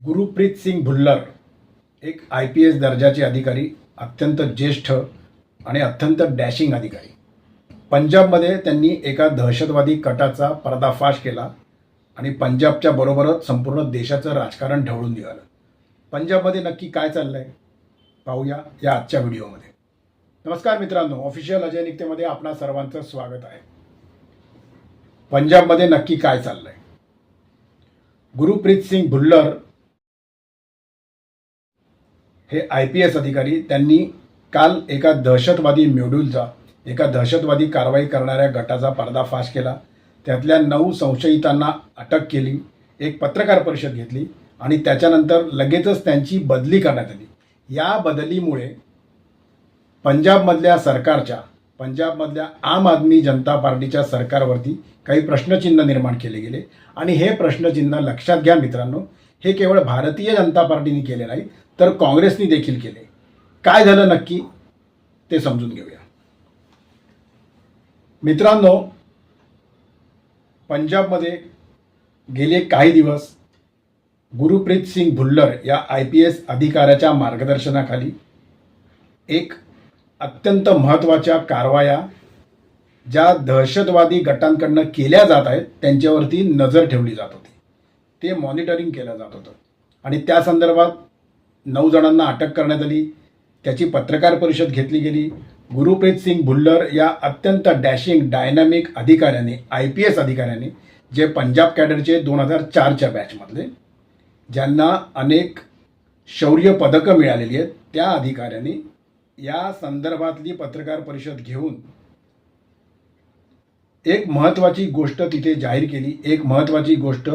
गुरुप्रीत सिंग भुल्लर एक IPS दर्जाचे अधिकारी, अत्यंत ज्येष्ठ आणि अत्यंत डॅशिंग अधिकारी. पंजाबमध्ये त्यांनी एका दहशतवादी कटाचा पर्दाफाश केला आणि पंजाबच्या बरोबरच संपूर्ण देशाचं राजकारण ढवळून निघालं. पंजाबमध्ये नक्की काय चाललंय पाहूया या आजच्या व्हिडिओमध्ये. नमस्कार मित्रांनो, ऑफिशियल अजय निकतेमध्ये आपणा सर्वांचं स्वागत आहे. पंजाबमध्ये नक्की काय चाललंय? गुरुप्रीत सिंग भुल्लर हे IPS अधिकारी, त्यांनी काल एका दहशतवादी मॉड्यूलचा, एका दहशतवादी कारवाई करणाऱ्या गटाचा पर्दाफाश केला. त्यातल्या 9 संशयितांना अटक केली, एक पत्रकार परिषद घेतली आणि त्याच्यानंतर लगेचच त्यांची बदली करण्यात आली. या बदलीमुळे पंजाबमधल्या सरकारच्या, पंजाबमधल्या आम आदमी जनता पार्टीच्या सरकारवरती काही प्रश्नचिन्ह निर्माण केले गेले. आणि हे प्रश्नचिन्ह लक्षात घ्या मित्रांनो, हे केवळ भारतीय जनता पार्टीने केले नाही तर काँग्रेसने देखील केले. काय झालं नक्की ते समजून घेऊया मित्रांनो. पंजाबमध्ये गेले काही दिवस गुरुप्रीत सिंग भुल्लर या IPS अधिकाऱ्याच्या मार्गदर्शनाखाली एक अत्यंत महत्त्वाच्या कारवाया ज्या दहशतवादी गटांकडनं केल्या जात आहेत त्यांच्यावरती नजर ठेवली जात होती, ते मॉनिटरिंग केलं जात होतं. आणि त्या संदर्भात 9 जणांना अटक करण्यात आली, त्याची पत्रकार परिषद घेतली गेली. गुरुप्रीत सिंग भुल्लर या अत्यंत डॅशिंग डायनामिक अधिकाऱ्याने, IPS अधिकाऱ्याने, जे पंजाब कॅडरचे 2004च्या बॅचमधले, ज्यांना अनेक शौर्य पदकं मिळालेली आहेत, त्या अधिकाऱ्याने या संदर्भातली पत्रकार परिषद घेऊन एक महत्त्वाची गोष्ट तिथे जाहीर केली, एक महत्त्वाची गोष्ट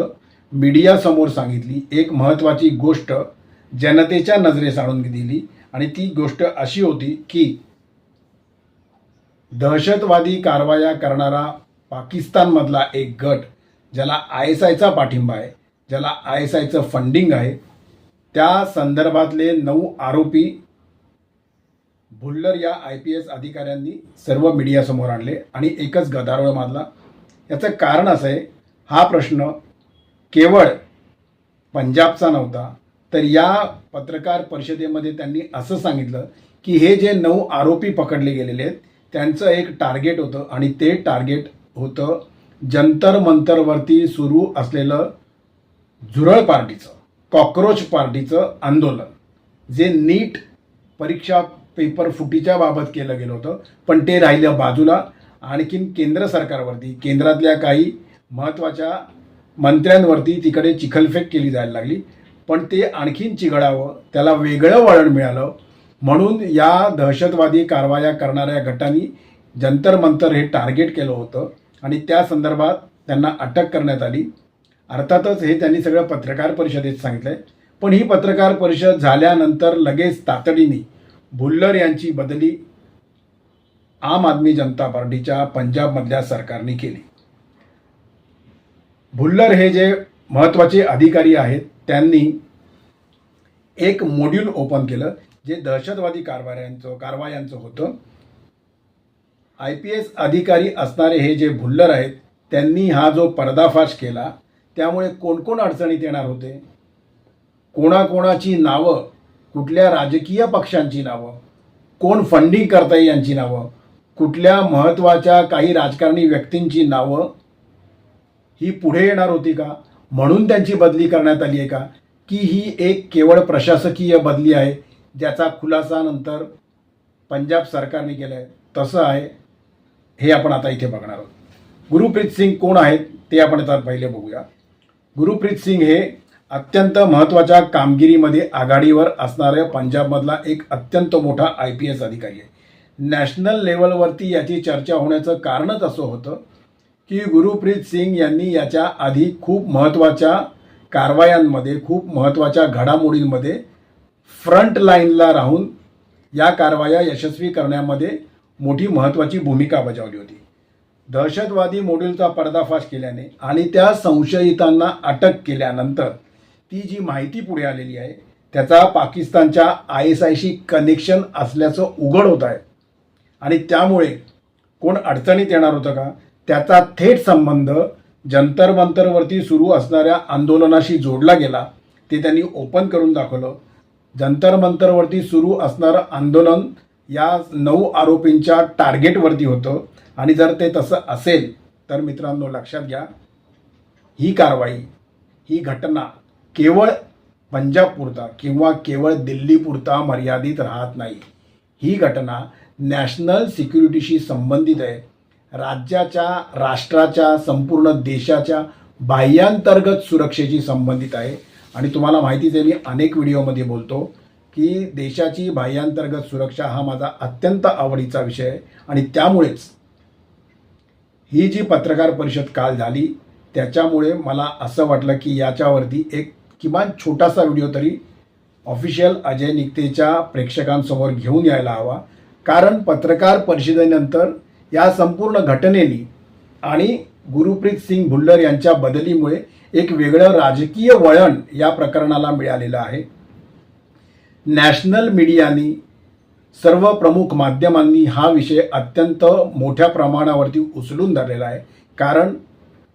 मीडियासमोर सांगितली, एक महत्त्वाची गोष्ट जनतेच्या नजरेस आणून दिली. आणि ती गोष्ट अशी होती की दहशतवादी कारवाया करणारा पाकिस्तानमधला एक गट, ज्याला ISIचा पाठिंबा आहे, ज्याला ISIचं फंडिंग आहे, त्या संदर्भातले 9 आरोपी भुल्लर या IPS अधिकाऱ्यांनी सर्व मीडियासमोर आणले आणि एकच गदारोळ माजला. याचं कारण असं आहे, हा प्रश्न केवळ पंजाबचा नव्हता, तर या पत्रकार परिषदेमध्ये त्यांनी असं सांगितलं की हे जे 9 आरोपी पकडले गेलेले आहेत त्यांचं एक टार्गेट होतं आणि ते टार्गेट होतं जंतर मंतरवरती सुरू असलेलं झुरळ पार्टीचं, कॉकरोच पार्टीचं आंदोलन, जे नीट परीक्षा पेपर फुटीच्या बाबत केलं गेलं होतं, पण ते राहिलं बाजूला. आणखीन केंद्र सरकारवरती, केंद्रातल्या काही महत्त्वाच्या मंत्र्यांवरती तिकडे चिखलफेक केली जायला लागली. पण ते आणखीन चिघळावं, त्याला वेगळं वळण मिळालं म्हणून या दहशतवादी कारवाया करणाऱ्या गटांनी जंतर मंतर हे टार्गेट केलं होतं आणि त्या संदर्भात त्यांना अटक करण्यात आली. अर्थातच हे त्यांनी सगळं पत्रकार परिषदेत सांगितलं आहे. पण ही पत्रकार परिषद झाल्यानंतर लगेच तातडीने भुल्लर यांची बदली आम आदमी जनता पार्टीच्या पंजाबमधल्या सरकारने केली. भुल्लर हे जे महत्त्वाचे अधिकारी आहेत त्यांनी एक मॉड्यूल ओपन केलं जे दहशतवादी कारवायांचं होतं. IPS अधिकारी असणारे हे जे भुल्लर आहेत त्यांनी हा जो पर्दाफाश केला त्यामुळे कोण अडचणीत येणार होते, कोणाकोणाची नावं, कुठल्या राजकीय पक्षांची नावं, कोण फंडिंग करताय यांची नावं, कुठल्या महत्त्वाच्या काही राजकारणी व्यक्तींची नावं ही पुढे येणार होती का, म्हणून त्यांची बदली करण्यात आली आहे का, की ही एक केवळ प्रशासकीय बदली आहे ज्याचा खुलासा नंतर पंजाब सरकारने केला आहे? तसं आहे हे आपण आता इथे बघणार आहोत. गुरुप्रीत सिंग कोण आहेत ते आपण आता पहिले बघूया. गुरुप्रीत सिंग हे अत्यंत महत्त्वाच्या कामगिरीमध्ये आघाडीवर असणाऱ्या पंजाबमधला एक अत्यंत मोठा IPS अधिकारी आहे. नॅशनल लेवलवरती याची चर्चा होण्याचं कारणच असं होतं की गुरुप्रीत सिंग यांनी याच्या आधी खूप महत्त्वाच्या कारवायांमध्ये, खूप महत्त्वाच्या घडामोडींमध्ये फ्रंट लाईनला राहून या कारवाया यशस्वी करण्यामध्ये मोठी महत्त्वाची भूमिका बजावली होती. दहशतवादी मॉड्यूलचा पर्दाफाश केल्याने आणि त्या संशयितांना अटक केल्यानंतर ती जी माहिती पुढे आलेली आहे त्याचा पाकिस्तानच्या ISIशी कनेक्शन असल्याचं उघड होत आहे. आणि त्यामुळे कोण अडचणीत येणार होतं का, त्याचा थेट संबंध जंतर मंतरवरती सुरू असणाऱ्या आंदोलनाशी जोडला गेला. ते त्यांनी ओपन करून दाखवलं. जंतर मंतरवरती सुरू असणारं आंदोलन या 9 आरोपींच्या टार्गेटवरती होतं आणि जर ते तसं असेल तर मित्रांनो लक्षात घ्या, ही कारवाई, ही घटना केवळ पंजाबपुरता किंवा केवळ दिल्लीपुरता मर्यादित राहत नाही. ही घटना नॅशनल सिक्युरिटीशी संबंधित आहे. राज्याच्या, राष्ट्राच्या, संपूर्ण देशाच्या बाह्यांतर्गत सुरक्षेशी संबंधित आहे. आणि तुम्हाला माहितीच आहे, मी अनेक व्हिडिओमध्ये बोलतो की देशाची बाह्यांतर्गत सुरक्षा हा माझा अत्यंत आवडीचा विषय आहे. आणि त्यामुळेच ही जी पत्रकार परिषद काल झाली त्याच्यामुळे मला असं वाटलं की याच्यावरती एक किमान छोटासा व्हिडिओ तरी ऑफिशियल अजय निकतेच्या प्रेक्षकांसमोर घेऊन यायला हवा. कारण पत्रकार परिषदेनंतर या संपूर्ण घटनेनी आणि गुरुप्रीत सिंग भुल्लर यांच्या बदलीमुळे एक वेगळं राजकीय वळण या प्रकरणाला मिळालेलं आहे. नॅशनल मीडियानी, सर्व प्रमुख माध्यमांनी हा विषय अत्यंत मोठ्या प्रमाणावरती उचलून धरलेला आहे. कारण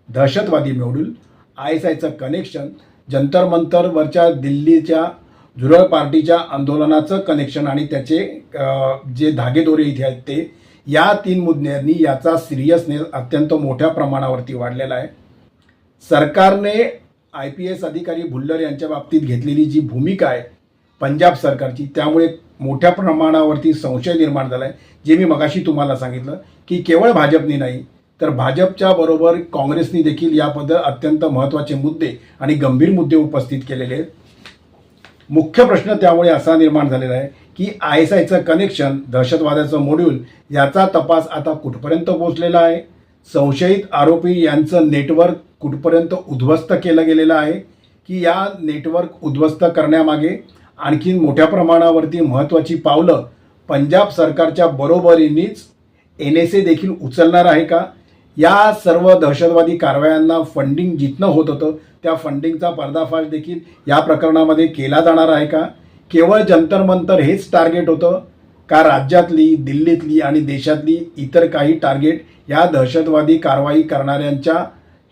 दहशतवादी मॉड्यूल, ISIचं कनेक्शन, जंतर मंतरवरच्या दिल्लीच्या झुरळ पार्टीच्या आंदोलनाचं कनेक्शन आणि त्याचे जे धागेदोरे इथे आहेत ते, या 3 मुद्द्यांनी याचा सिरियसनेस अत्यंत मोठ्या प्रमाणावरती वाढलेला आहे. सरकारने IPS अधिकारी भुल्लर यांच्या बाबतीत घेतलेली जी भूमिका आहे पंजाब सरकारची, त्यामुळे मोठ्या प्रमाणावरती संशय निर्माण झाला आहे. जे मी मगाशी तुम्हाला सांगितलं की केवळ भाजपने नाही तर भाजपच्या बरोबर काँग्रेसनी देखील याबद्दल अत्यंत महत्त्वाचे मुद्दे आणि गंभीर मुद्दे उपस्थित केलेले आहेत. मुख्य प्रश्न त्यामुळे असा निर्माण झालेला आहे की ISIचं कनेक्शन, दहशतवादाचं मॉड्यूल याचा तपास आता कुठपर्यंत पोहोचलेला आहे. संशयित आरोपी यांचं नेटवर्क कुठपर्यंत उद्ध्वस्त केलं गेलेलं आहे की या नेटवर्क उद्ध्वस्त करण्यामागे आणखीन मोठ्या प्रमाणावरती महत्त्वाची पावलं पंजाब सरकारच्या बरोबरीनेच NSA देखील उचलणार आहे का? या सर्व दहशतवादी कारवायांना फंडिंग जिथनं होत होतं त्या फंडिंगचा पर्दाफाश देखील या प्रकरणामध्ये केला जाणार आहे का? केवळ जंतर मंतर हेच टार्गेट होतं का राज्यातली, दिल्लीतली आणि देशातली इतर काही टार्गेट या दहशतवादी कारवाई करणाऱ्यांच्या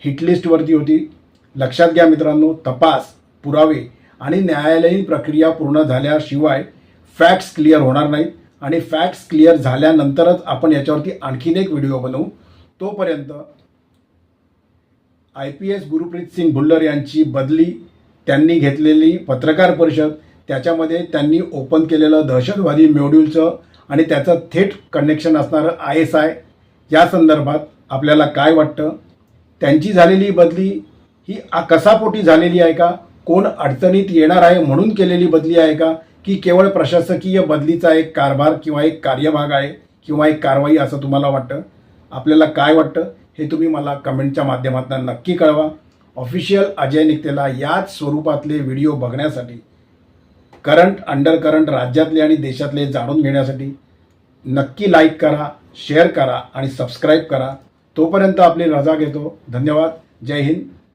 हिटलिस्टवरती होती? लक्षात घ्या मित्रांनो, तपास, पुरावे आणि न्यायालयीन प्रक्रिया पूर्ण झाल्याशिवाय फॅक्ट्स क्लिअर होणार नाहीत. आणि फॅक्ट्स क्लिअर झाल्यानंतरच आपण याच्यावरती आणखीन एक व्हिडिओ बनवू. तोपर्यंत IPS गुरुप्रीत सिंग भुल्लर यांची बदली, त्यांनी घेतलेली पत्रकार परिषद, त्याच्यामध्ये त्यांनी ओपन केलेलं दहशतवादी मॉड्यूलचं आणि त्याचं थेट कनेक्शन असणारं ISI या संदर्भात आपल्याला काय वाटतं? त्यांची झालेली बदली ही कसापोटी झालेली आहे का? कोण अडचणीत येणार आहे म्हणून केलेली बदली आहे का? की केवळ प्रशासकीय बदलीचा एक कारभार किंवा एक कार्यभाग आहे किंवा एक कारवाई असं तुम्हाला वाटतं? आपल्याला काय वाटतं हे तुम्ही मला कमेंटच्या माध्यमातून नक्की कळवा. ऑफिशियल अजय निकतेला याच स्वरूपातले व्हिडिओ बघण्यासाठी, करंट, अंडर करंट राज्यातले आणि देशातले जाणून घेण्यासाठी नक्की लाईक करा, शेअर करा आणि सबस्क्राईब करा. तोपर्यंत आपली रजा घेतो. धन्यवाद. जय हिंद.